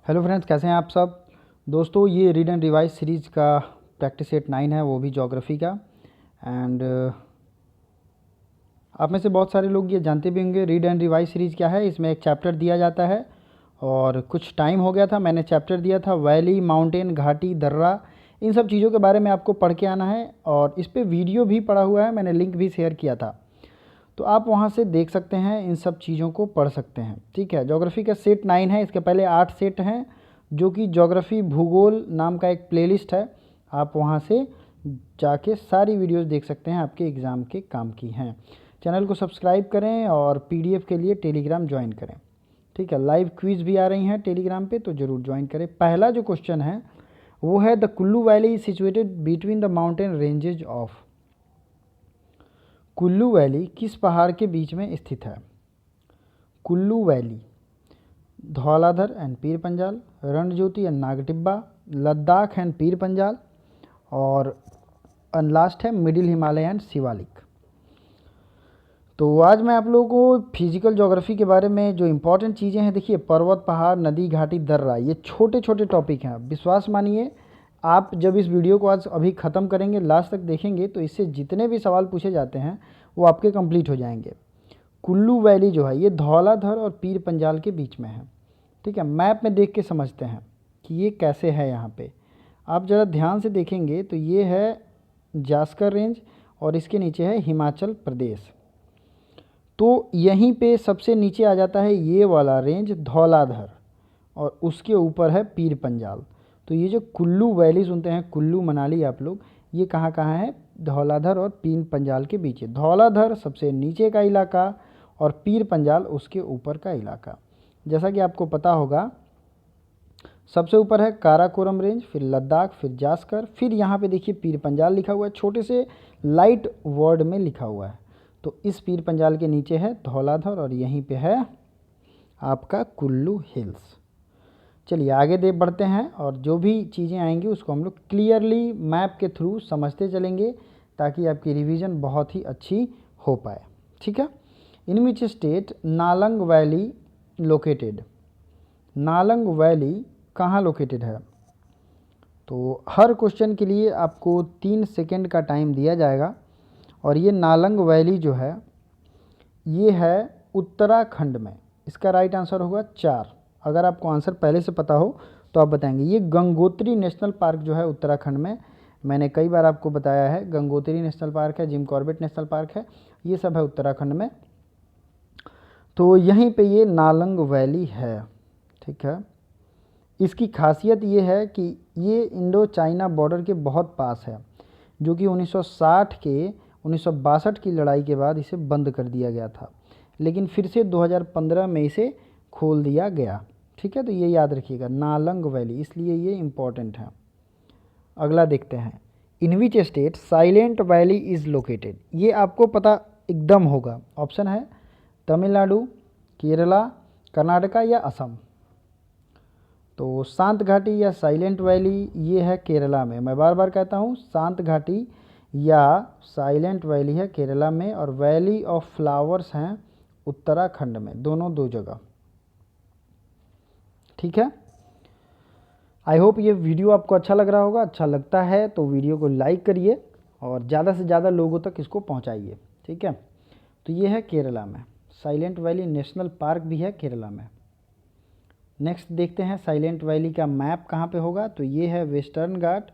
Hello friends, कैसे हैं आप सब। दोस्तों, ये रीड एंड रिवाइज सीरीज़ का प्रैक्टिस सेट 9 है, वो भी ज्योग्राफी का। एंड आप में से बहुत सारे लोग ये जानते भी होंगे रीड एंड रिवाइज सीरीज़ क्या है। इसमें एक चैप्टर दिया जाता है और कुछ टाइम हो गया था, मैंने चैप्टर दिया था वैली, माउंटेन, घाटी, दर्रा, इन सब चीज़ों के बारे में आपको पढ़ के आना है। और इस पर वीडियो भी पड़ा हुआ है, मैंने लिंक भी शेयर किया था, तो आप वहाँ से देख सकते हैं, इन सब चीज़ों को पढ़ सकते हैं। ठीक है, ज्योग्राफी का सेट 9 है, इसके पहले 8 सेट हैं जो कि ज्योग्राफी भूगोल नाम का एक प्लेलिस्ट है। आप वहाँ से जाके सारी वीडियोस देख सकते हैं, आपके एग्ज़ाम के काम की हैं। चैनल को सब्सक्राइब करें और पीडीएफ के लिए टेलीग्राम ज्वाइन करें। ठीक है, लाइव क्विज़ भी आ रही हैं टेलीग्राम पे, तो ज़रूर ज्वाइन करें। पहला जो क्वेश्चन है वो है, the Kullu valley is situated between the mountain ranges of. Kullu valley किस पहाड़ के बीच में स्थित है? Kullu valley, Dhauladhar and Pir Panjal, Ranjyoti and Nag Tibba, Ladakh and Pir Panjal, और लास्ट है मिडिल हिमालय एंड शिवालिक। तो आज मैं आप लोगों को फिजिकल ज्योग्राफी के बारे में जो इंपॉर्टेंट चीज़ें हैं, देखिए पर्वत, पहाड़, नदी, घाटी, दर्रा, ये छोटे छोटे टॉपिक हैं। विश्वास मानिए, आप जब इस वीडियो को आज अभी ख़त्म करेंगे, लास्ट तक देखेंगे, तो इससे जितने भी सवाल पूछे जाते हैं वो आपके कंप्लीट हो जाएंगे। कुल्लू वैली जो है ये धौलाधर और पीर पंजाल के बीच में है। ठीक है, मैप में देख के समझते हैं कि ये कैसे है। यहाँ पे आप ज़रा ध्यान से देखेंगे तो ये है जास्कर रेंज और इसके नीचे है हिमाचल प्रदेश। तो यहीं पे सबसे नीचे आ जाता है ये वाला रेंज धौलाधर और उसके ऊपर है पीर पंजाल। तो ये जो कुल्लू वैली सुनते हैं, कुल्लू मनाली आप लोग, ये कहाँ कहाँ है? धौलाधर और पीर पंजाल के बीच है। धौलाधर सबसे नीचे का इलाका और पीर पंजाल उसके ऊपर का इलाका। जैसा कि आपको पता होगा, सबसे ऊपर है काराकोरम रेंज, फिर लद्दाख, फिर जास्कर, फिर यहाँ पे देखिए पीर पंजाल लिखा हुआ है, छोटे से लाइट वर्ड में लिखा हुआ है। तो इस पीर पंजाल के नीचे है धौलाधर और यहीं पे है आपका कुल्लू हिल्स। चलिए आगे दे बढ़ते हैं और जो भी चीज़ें आएंगी उसको हम लोग क्लियरली मैप के थ्रू समझते चलेंगे, ताकि आपकी रिवीजन बहुत ही अच्छी हो पाए। ठीक है, in which state Nelang valley located. Nelang valley कहाँ लोकेटेड है? तो हर क्वेश्चन के लिए आपको 3 सेकेंड का टाइम दिया जाएगा। और ये नालंग वैली जो है ये है उत्तराखंड में। इसका राइट आंसर होगा 4। अगर आपको आंसर पहले से पता हो तो आप बताएंगे। ये गंगोत्री नेशनल पार्क जो है उत्तराखंड में, मैंने कई बार आपको बताया है, गंगोत्री नेशनल पार्क है, जिम कॉर्बेट नेशनल पार्क है, ये सब है उत्तराखंड में। तो यहीं पे ये नालंग वैली है। ठीक है, इसकी खासियत ये है कि ये इंडो चाइना बॉर्डर के बहुत पास है, जो कि 1962 की लड़ाई के बाद इसे बंद कर दिया गया था, लेकिन फिर से 2015 में इसे खोल दिया गया। ठीक है, तो ये याद रखिएगा नालंग वैली, इसलिए ये इम्पॉर्टेंट है। अगला देखते हैं, in which state silent valley is located. ये आपको पता एकदम होगा। ऑप्शन है तमिलनाडु, केरला, कर्नाटका या असम। तो शांत घाटी या साइलेंट वैली ये है केरला में। मैं बार बार कहता हूँ, शांत घाटी या साइलेंट वैली है केरला में, और वैली ऑफ फ्लावर्स हैं उत्तराखंड में। दोनों दो जगह। ठीक है, आई होप ये वीडियो आपको अच्छा लग रहा होगा। अच्छा लगता है तो वीडियो को लाइक करिए और ज़्यादा से ज़्यादा लोगों तक इसको पहुँचाइए। ठीक है, तो ये है केरला में, साइलेंट वैली नेशनल पार्क भी है केरला में। नेक्स्ट देखते हैं साइलेंट वैली का मैप कहाँ पे होगा। तो ये है वेस्टर्न घाट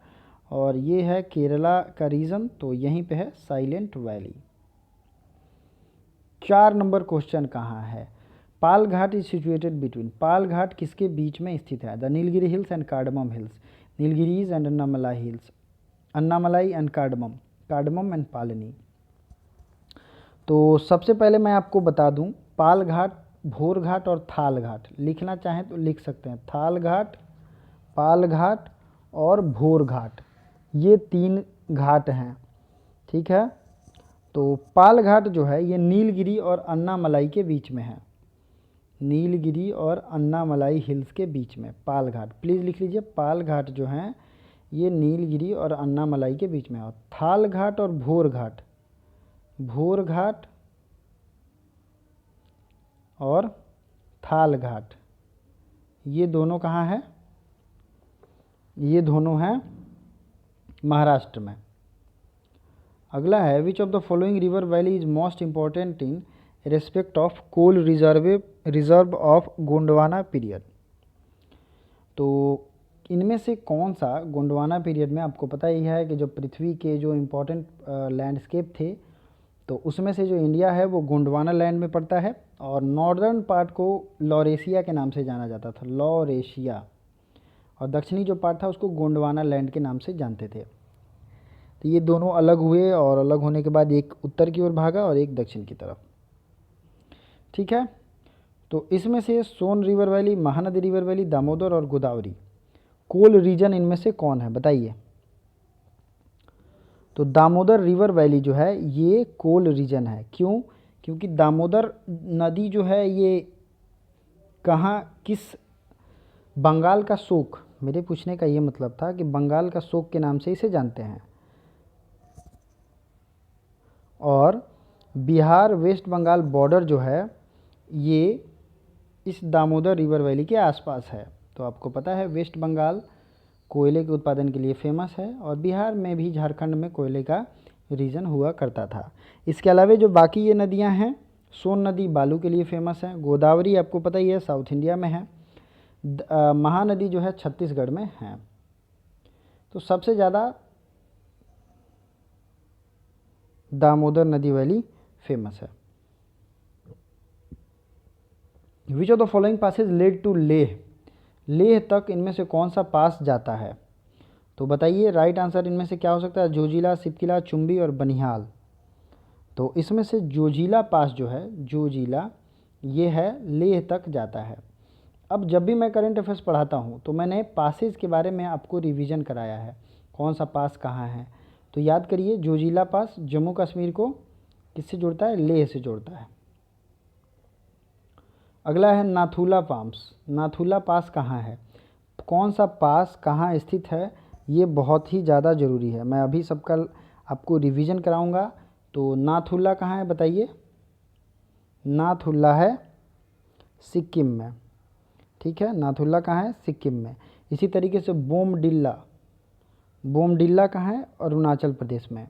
और ये है केरला का रीजन, तो यहीं पे है साइलेंट वैली। 4 नंबर क्वेश्चन कहाँ है? Palghat is situated between. Palghat किसके बीच में स्थित है? The Nilgiri hills and cardamom hills. Nilgiris and Annamalai hills, Annamalai and cardamom, cardamom and Palni. तो सबसे पहले मैं आपको बता दूं, पाल घाट, भोर घाट और थाल घाट, लिखना चाहें तो लिख सकते हैं। थाल घाट, पाल घाट और भोर घाट, ये 3 घाट हैं। ठीक है, तो पाल घाट जो है ये नीलगिरी और अन्नामलाई के बीच में है। नीलगिरी और अन्नामलाई हिल्स के बीच में पाल घाट, प्लीज़ लिख लीजिए। पाल घाट जो हैं ये नीलगिरी और अन्नामलाई के बीच में है। और थाल घाट और भोर घाट, भोर घाट और थाल घाट, ये दोनों कहाँ है? ये दोनों हैं महाराष्ट्र में। अगला है which of the following river valley is most important in respect of coal reserve of Gondwana period. तो इनमें से कौन सा गोंडवाना पीरियड में, आपको पता ही है कि जो पृथ्वी के जो इम्पोर्टेंट लैंडस्केप थे, तो उसमें से जो इंडिया है वो गोंडवाना लैंड में पड़ता है, और नॉर्दर्न पार्ट को लॉरेशिया के नाम से जाना जाता था, लॉरेशिया, और दक्षिणी जो पार्ट था उसको गोंडवाना लैंड के नाम से जानते थे। तो ये दोनों अलग हुए, और अलग होने के बाद एक उत्तर की ओर भागा और एक दक्षिण की तरफ। ठीक है, तो इसमें से Son river valley, Mahanadi river valley, Damodar और गोदावरी, कोल रीजन इनमें से कौन है बताइए? तो दामोदर रिवर वैली जो है ये कोल रीजन है। क्यों? क्योंकि दामोदर नदी जो है ये कहाँ, किस, बंगाल का शोक, मेरे पूछने का ये मतलब था कि बंगाल का शोक के नाम से इसे जानते हैं, और बिहार वेस्ट बंगाल बॉर्डर जो है ये इस दामोदर रिवर वैली के आसपास है। तो आपको पता है वेस्ट बंगाल कोयले के उत्पादन के लिए फेमस है, और बिहार में भी, झारखंड में कोयले का रीजन हुआ करता था। इसके अलावा जो बाकी ये नदियां हैं, सोन नदी बालू के लिए फेमस है, गोदावरी आपको पता ही है साउथ इंडिया में है, महानदी जो है छत्तीसगढ़ में है। तो सबसे ज़्यादा दामोदर नदी वैली फेमस है। Which of the following passes led to Leh, Leh तक इनमें से कौन सा पास जाता है? तो बताइए राइट आंसर इनमें से क्या हो सकता है? जोजिला, सिपकिला, चुम्बी और बनिहाल। तो इसमें से जोजिला पास जो है, जोजिला, ये है लेह तक जाता है। अब जब भी मैं करंट अफेयर्स पढ़ाता हूँ तो मैंने पासेज के बारे में आपको रिवीजन कराया है, कौन सा पास कहाँ है। तो याद करिए, जोजिला पास जम्मू कश्मीर को किससे जोड़ता है? लेह से जोड़ता है। अगला है नाथुला पास, नाथुला पास कहाँ है? कौन सा पास कहाँ स्थित है? ये बहुत ही ज़्यादा ज़रूरी है, मैं अभी सबका आपको रिवीजन कराऊंगा। तो नाथुला कहाँ है बताइए? नाथुला है सिक्किम में। ठीक है, नाथुला कहाँ है? सिक्किम में। इसी तरीके से बोमडिल्ला, बोमडिल्ला कहाँ है? अरुणाचल प्रदेश में।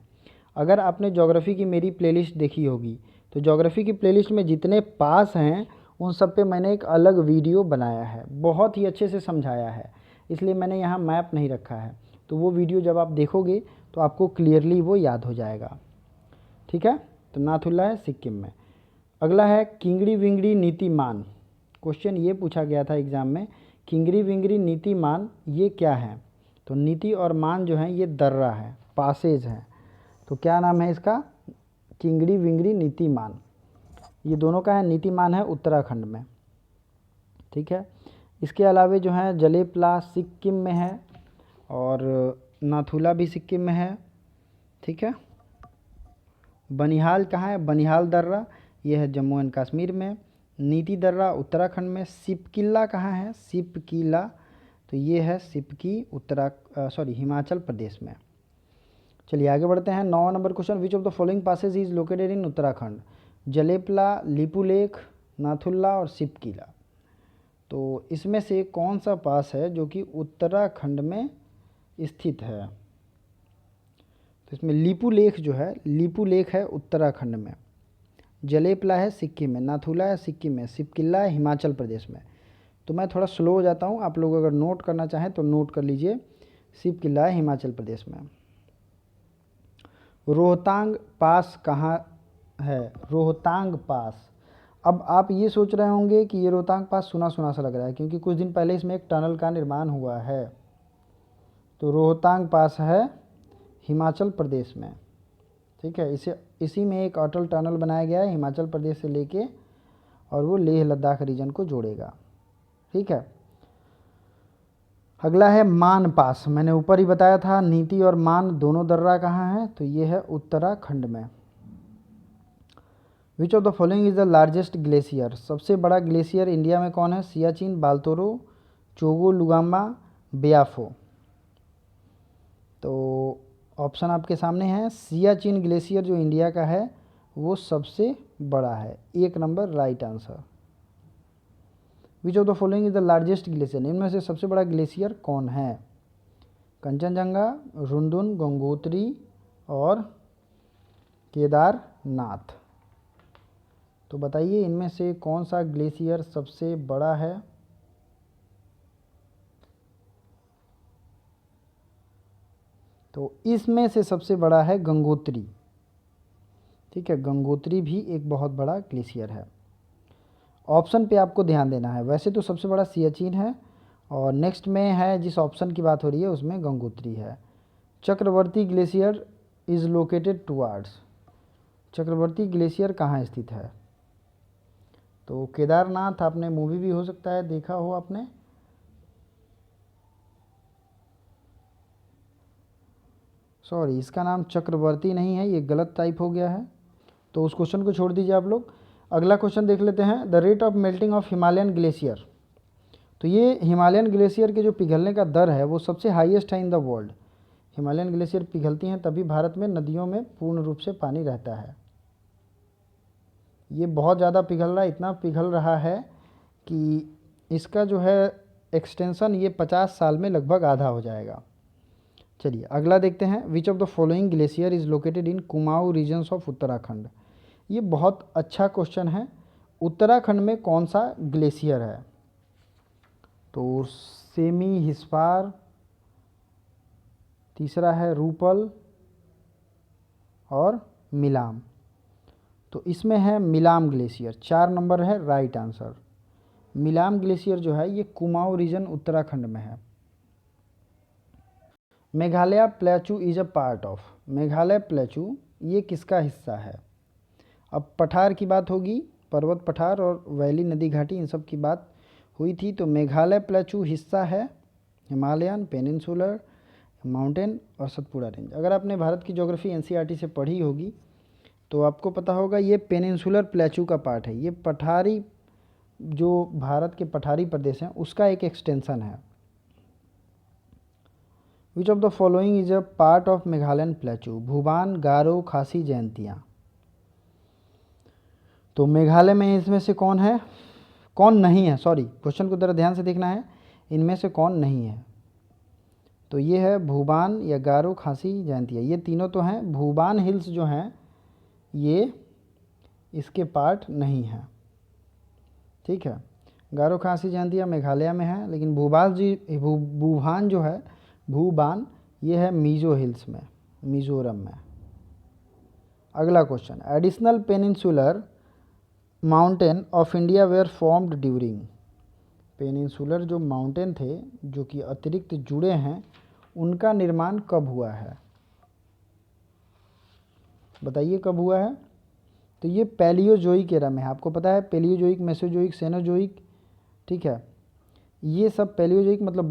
अगर आपने ज्योग्राफी की मेरी प्लेलिस्ट देखी होगी तो ज्योग्राफी की प्लेलिस्ट में जितने पास हैं उन सब पे मैंने एक अलग वीडियो बनाया है, बहुत ही अच्छे से समझाया है, इसलिए मैंने यहाँ मैप नहीं रखा है। तो वो वीडियो जब आप देखोगे तो आपको क्लियरली वो याद हो जाएगा। ठीक है, तो नाथुला है सिक्किम में। अगला है किंगड़ी विंगड़ी नीतिमान। क्वेश्चन ये पूछा गया था एग्ज़ाम में, किंगड़ी विंगड़ी नीतिमान ये क्या है? तो नीति और मान जो है ये दर्रा है, पासेज है। तो क्या नाम है इसका? किंगड़ी विंगड़ी नीतिमान। ये दोनों का है, नीतिमान है उत्तराखंड में। ठीक है, इसके अलावा जो है जलेपला सिक्किम में है, और नाथुला भी सिक्किम में है। ठीक है, बनिहाल कहाँ है? बनिहाल दर्रा ये है जम्मू एंड कश्मीर में। नीति दर्रा उत्तराखंड में। सिपकिला कहाँ है? सिपकिला, तो ये है सिपकी हिमाचल प्रदेश में। चलिए आगे बढ़ते हैं। 9 number question, which of the following passes is located in Uttarakhand? Jelepla, Lipulekh, Nathula और सिपकिला। तो इसमें से कौन सा पास है जो कि उत्तराखंड में स्थित है? तो इसमें लिपुलेख जो है, लिपुलेख है उत्तराखंड में, जलेपला है सिक्किम में, नाथुला है सिक्किम में, सिपकिला है हिमाचल प्रदेश में। तो मैं थोड़ा स्लो हो जाता हूँ, आप लोग अगर नोट करना चाहें तो नोट कर लीजिए। सिपकिला है हिमाचल प्रदेश में। रोहतांग पास कहाँ है? रोहतांग पास। अब आप ये सोच रहे होंगे कि ये रोहतांग पास सुना सुना सा लग रहा है, क्योंकि कुछ दिन पहले इसमें एक टनल का निर्माण हुआ है। तो रोहतांग पास है हिमाचल प्रदेश में। ठीक है, इसी में एक अटल टनल बनाया गया है हिमाचल प्रदेश से लेके, और वो लेह लद्दाख रीजन को जोड़ेगा। ठीक है, अगला है मान पास। मैंने ऊपर ही बताया था नीति और मान दोनों दर्रा कहाँ है? तो ये है उत्तराखंड में। विच of the following is the largest glacier? सबसे बड़ा ग्लेशियर इंडिया में कौन है? सियाचिन, बाल्तोरो, चोगोलुगामा, बियाफो। तो ऑप्शन आपके सामने है, सियाचिन ग्लेशियर जो इंडिया का है वो सबसे बड़ा है। 1 number right answer. Which of the following is the largest glacier, इनमें से सबसे बड़ा ग्लेशियर कौन है? कंचनजंगा, रुंदुन, गंगोत्री और केदारनाथ। तो बताइए इनमें से कौन सा ग्लेशियर सबसे बड़ा है? तो इसमें से सबसे बड़ा है गंगोत्री। ठीक है, गंगोत्री भी एक बहुत बड़ा ग्लेशियर है। ऑप्शन पे आपको ध्यान देना है। वैसे तो सबसे बड़ा सियाचिन है और नेक्स्ट में है, जिस ऑप्शन की बात हो रही है उसमें गंगोत्री है। Chakravarti glacier is located towards, Chakravarti glacier कहाँ स्थित है? तो केदारनाथ, आपने मूवी भी हो सकता है देखा हो आपने। सॉरी, इसका नाम चक्रवर्ती नहीं है, ये गलत टाइप हो गया है, तो उस क्वेश्चन को छोड़ दीजिए आप लोग। अगला क्वेश्चन देख लेते हैं, the rate of melting of Himalayan glacier. तो ये हिमालयन ग्लेशियर के जो पिघलने का दर है वो सबसे हाईएस्ट है in the world. Himalayan glacier पिघलती हैं तभी भारत में नदियों में पूर्ण रूप से पानी रहता है। ये बहुत ज़्यादा पिघल रहा है, इतना पिघल रहा है कि इसका जो है एक्सटेंशन ये 50 साल में लगभग आधा हो जाएगा। चलिए अगला देखते हैं, which of the following glacier is located in Kumaon regions of Uttarakhand. ये बहुत अच्छा क्वेश्चन है। उत्तराखंड में कौन सा ग्लेशियर है? तो सेमी हिस्पार, तीसरा है रूपल और मिलाम। तो इसमें है मिलाम ग्लेशियर, 4 नंबर है राइट आंसर। मिलाम ग्लेशियर जो है ये कुमाऊं रीजन उत्तराखंड में है। Meghalaya plateau is a part of, Meghalaya plateau ये किसका हिस्सा है? अब पठार की बात होगी, पर्वत पठार और वैली नदी घाटी इन सब की बात हुई थी। तो मेघालय प्लेचू हिस्सा है हिमालयन, पेनिनसुलर, माउंटेन और सतपुड़ा रेंज। अगर आपने भारत की ज्योग्राफी एनसीईआरटी से पढ़ी होगी तो आपको पता होगा ये पेनिनसुलर प्लेचू का पार्ट है। ये पठारी, जो भारत के पठारी प्रदेश हैं उसका एक एक्सटेंशन है। Which of the following is a part of Meghalayan plateau? भूबान, गारो, खासी, जयंतिया। तो मेघालय में इसमें से कौन है, कौन नहीं है? सॉरी, क्वेश्चन को जरा ध्यान से देखना है, इनमें से कौन नहीं है? तो ये है भूबान या गारो, खासी, जयंतिया, ये तीनों तो हैं। भूबान हिल्स जो हैं ये इसके पार्ट नहीं हैं। ठीक है, गारो, खासी, जयंतिया मेघालय में है, लेकिन भूभान जो है, भूबान, ये है मिजो हिल्स में, मिजोरम में। अगला question, additional peninsular mountain of India were formed during. Peninsular जो माउंटेन थे जो कि अतिरिक्त जुड़े हैं, उनका निर्माण कब हुआ है? बताइए कब हुआ है? तो ये पैलियोजोइक एरा में है। आपको पता है पैलियोजोइक, मेसोजोइक, सेनोजोइक, ठीक है, ये सब पैलियोजोइक मतलब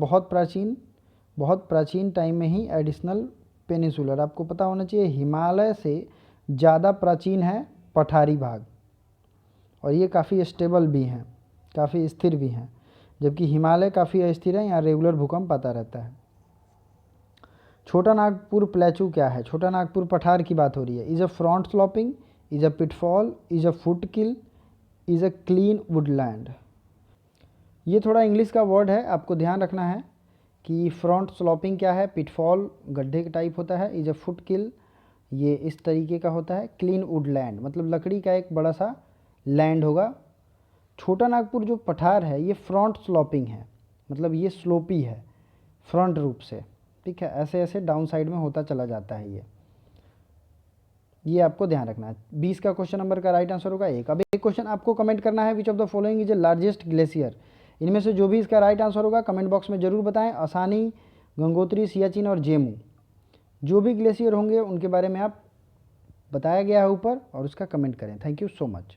बहुत प्राचीन टाइम में ही एडिशनल पेनिनसुलर। आपको पता होना चाहिए हिमालय से ज़्यादा प्राचीन है पठारी भाग, और ये काफ़ी स्टेबल भी हैं, काफ़ी स्थिर भी हैं, जबकि हिमालय काफ़ी अस्थिर है, यहाँ रेगुलर भूकंप आता रहता है। छोटा नागपुर प्लेचू क्या है? छोटा नागपुर पठार की बात हो रही है। Is a front sloping, is a pitfall, is a foot kill, is a clean Woodland. ये थोड़ा इंग्लिश का वर्ड है, आपको ध्यान रखना है कि फ्रंट स्लोपिंग क्या है, पिटफॉल गड्ढे का टाइप होता है, इज़ अ फुट किल ये इस तरीके का होता है, क्लीन वुडलैंड मतलब लकड़ी का एक बड़ा सा लैंड होगा। छोटा नागपुर जो पठार है ये फ्रंट स्लोपिंग है, मतलब ये स्लोपी है फ्रंट रूप से, ठीक है, ऐसे ऐसे डाउन साइड में होता चला जाता है ये आपको ध्यान रखना है। 20 का क्वेश्चन नंबर का राइट आंसर होगा 1। अब एक क्वेश्चन आपको कमेंट करना है, which of the following is the largest glacier. इनमें से जो भी इसका राइट आंसर होगा कमेंट बॉक्स में ज़रूर बताएं। आसानी, गंगोत्री, सियाचिन और जेमू, जो भी ग्लेशियर होंगे उनके बारे में आप बताया गया है ऊपर, और उसका कमेंट करें। Thank you so much.